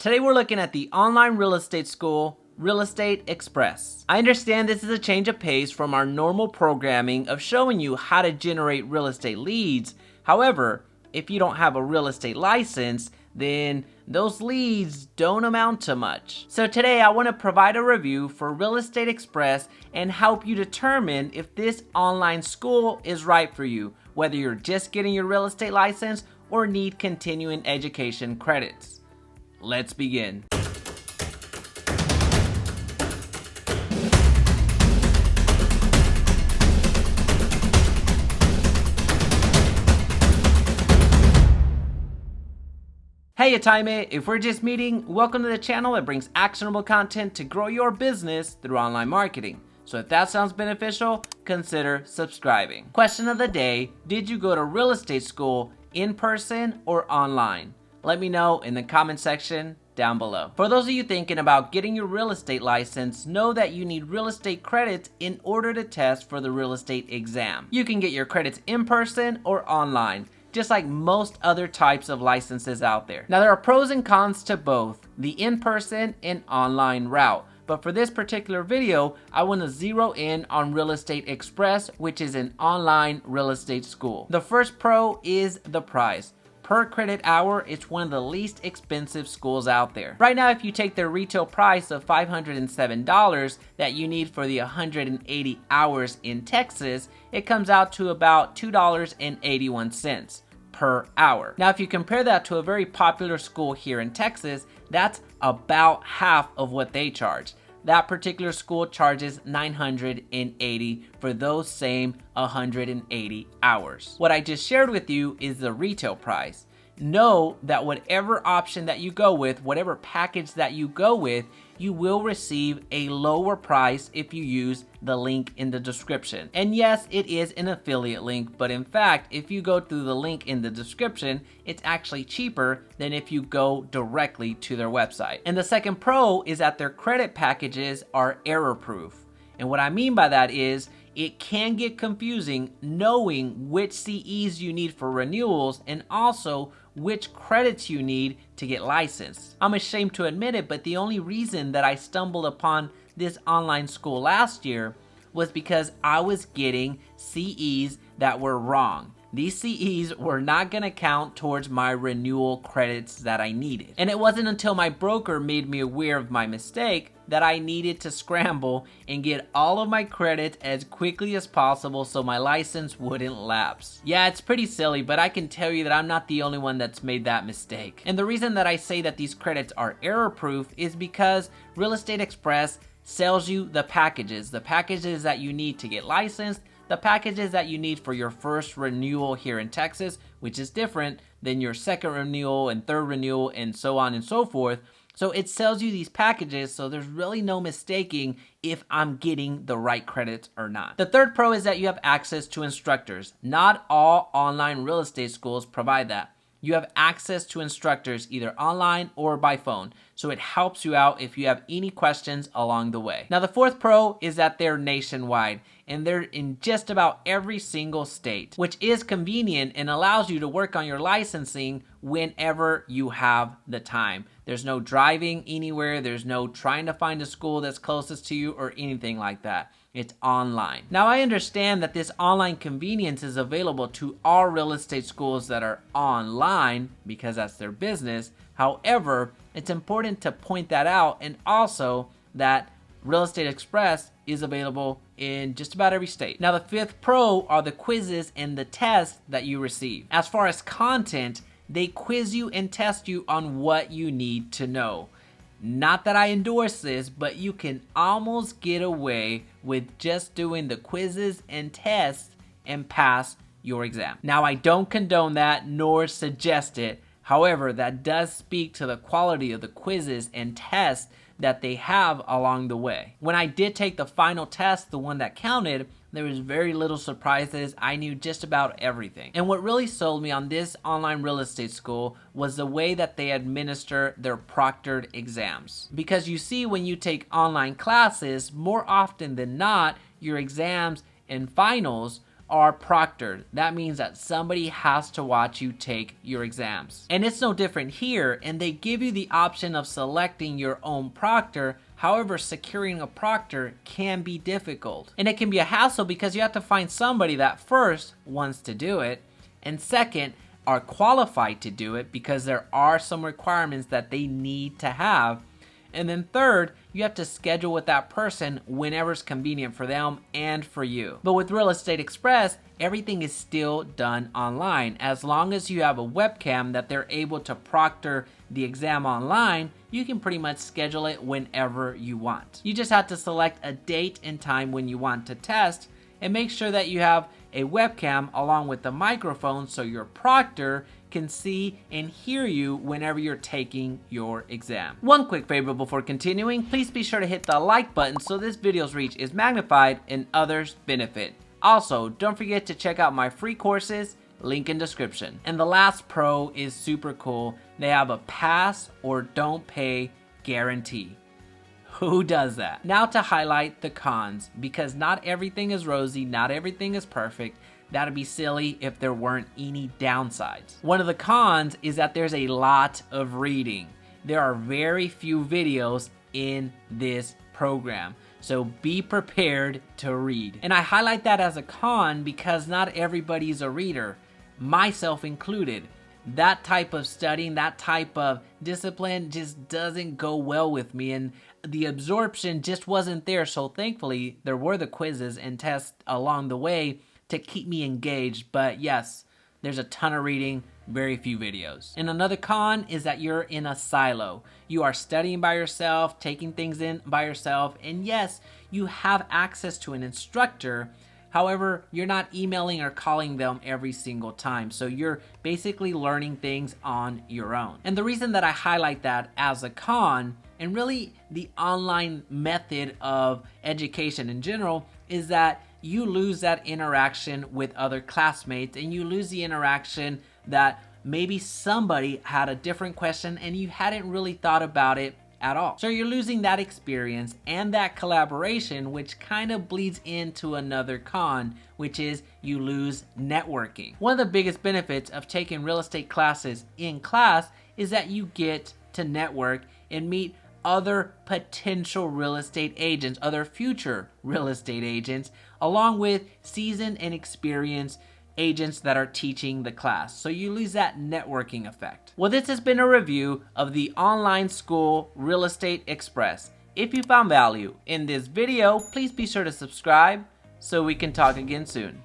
Today we're looking at the online real estate school, Real Estate Express. I understand this is a change of pace from our normal programming of showing you how to generate real estate leads. However, if you don't have a real estate license, then those leads don't amount to much. So today I want to provide a review for Real Estate Express and help you determine if this online school is right for you, whether you're just getting your real estate license or need continuing education credits. Let's begin. Hey, it's Jaime. If we're just meeting, welcome to the channel that brings actionable content to grow your business through online marketing. So if that sounds beneficial, consider subscribing. Question of the day: did you go to real estate school in person or online? Let me know in the comment section down below. For those of you thinking about getting your real estate license, know that you need real estate credits in order to test for the real estate exam. You can get your credits in person or online, just like most other types of licenses out there. Now, there are pros and cons to both the in-person and online route. But for this particular video, I want to zero in on Real Estate Express, which is an online real estate school. The first pro is the price. Per credit hour, it's one of the least expensive schools out there. Right now, if you take their retail price of $507 that you need for the 180 hours in Texas, it comes out to about $2.81 per hour. Now, if you compare that to a very popular school here in Texas, that's about half of what they charge. That particular school charges $980 for those same 180 hours. What I just shared with you is the retail price. Know that whatever option that you go with, whatever package that you go with, you will receive a lower price if you use the link in the description. And yes, it is an affiliate link, but in fact, if you go through the link in the description, it's actually cheaper than if you go directly to their website. And the second pro is that their credit packages are error proof. And what I mean by that is, it can get confusing knowing which CEs you need for renewals and also which credits you need to get licensed. I'm ashamed to admit it, but the only reason that I stumbled upon this online school last year was because I was getting CEs that were wrong. These CEs were not going to count towards my renewal credits that I needed. And it wasn't until my broker made me aware of my mistake that I needed to scramble and get all of my credits as quickly as possible so my license wouldn't lapse. Yeah, it's pretty silly, but I can tell you that I'm not the only one that's made that mistake. And the reason that I say that these credits are error-proof is because Real Estate Express sells you the packages that you need to get licensed, the packages that you need for your first renewal here in Texas, which is different than your second renewal and third renewal and so on and so forth. So it sells you these packages, so there's really no mistaking if I'm getting the right credits or not. The third pro is that you have access to instructors. Not all online real estate schools provide that. You have access to instructors either online or by phone, so it helps you out if you have any questions along the way. Now, the fourth pro is that they're nationwide, and they're in just about every single state, which is convenient and allows you to work on your licensing whenever you have the time. There's no driving anywhere, there's no trying to find a school that's closest to you or anything like that. It's online. Now, I understand that this online convenience is available to all real estate schools that are online because that's their business. However, it's important to point that out, and also that Real Estate Express is available in just about every state. Now, the fifth pro are the quizzes and the tests that you receive. As far as content, they quiz you and test you on what you need to know. Not that I endorse this, but you can almost get away with just doing the quizzes and tests and pass your exam. Now, I don't condone that nor suggest it. However, that does speak to the quality of the quizzes and tests that they have along the way. When I did take the final test, the one that counted, there was very little surprises. I knew just about everything. And what really sold me on this online real estate school was the way that they administer their proctored exams. Because you see, when you take online classes, more often than not, your exams and finals are proctored. That means that somebody has to watch you take your exams. And it's no different here, and they give you the option of selecting your own proctor. However, securing a proctor can be difficult. And it can be a hassle because you have to find somebody that first wants to do it, and second, are qualified to do it because there are some requirements that they need to have. And then third, you have to schedule with that person whenever it's convenient for them and for you. But with Real Estate Express, everything is still done online. As long as you have a webcam that they're able to proctor the exam online, you can pretty much schedule it whenever you want. You just have to select a date and time when you want to test, and make sure that you have a webcam along with the microphone so your proctor can see and hear you whenever you're taking your exam. One quick favor before continuing, please be sure to hit the like button so this video's reach is magnified and others benefit. Also, don't forget to check out my free courses, link in description. And the last pro is super cool. They have a pass or don't pay guarantee. Who does that? Now to highlight the cons, because not everything is rosy, not everything is perfect. That'd be silly if there weren't any downsides. One of the cons is that there's a lot of reading. There are very few videos in this program, so be prepared to read. And I highlight that as a con because not everybody's a reader, myself included. That type of studying, that type of discipline just doesn't go well with me, and the absorption just wasn't there. So thankfully, there were the quizzes and tests along the way to keep me engaged. But yes, there's a ton of reading, very few videos. And another con is that you're in a silo. You are studying by yourself, taking things in by yourself, and yes, you have access to an instructor. However, you're not emailing or calling them every single time. So you're basically learning things on your own. And the reason that I highlight that as a con, and really the online method of education in general, is that you lose that interaction with other classmates, and you lose the interaction that maybe somebody had a different question and you hadn't really thought about it at all. So you're losing that experience and that collaboration, which kind of bleeds into another con, which is you lose networking. One of the biggest benefits of taking real estate classes in class is that you get to network and meet other potential real estate agents, other future real estate agents, along with seasoned and experienced agents that are teaching the class. So you lose that networking effect. Well, this has been a review of the online school Real Estate Express. If you found value in this video, please be sure to subscribe so we can talk again soon.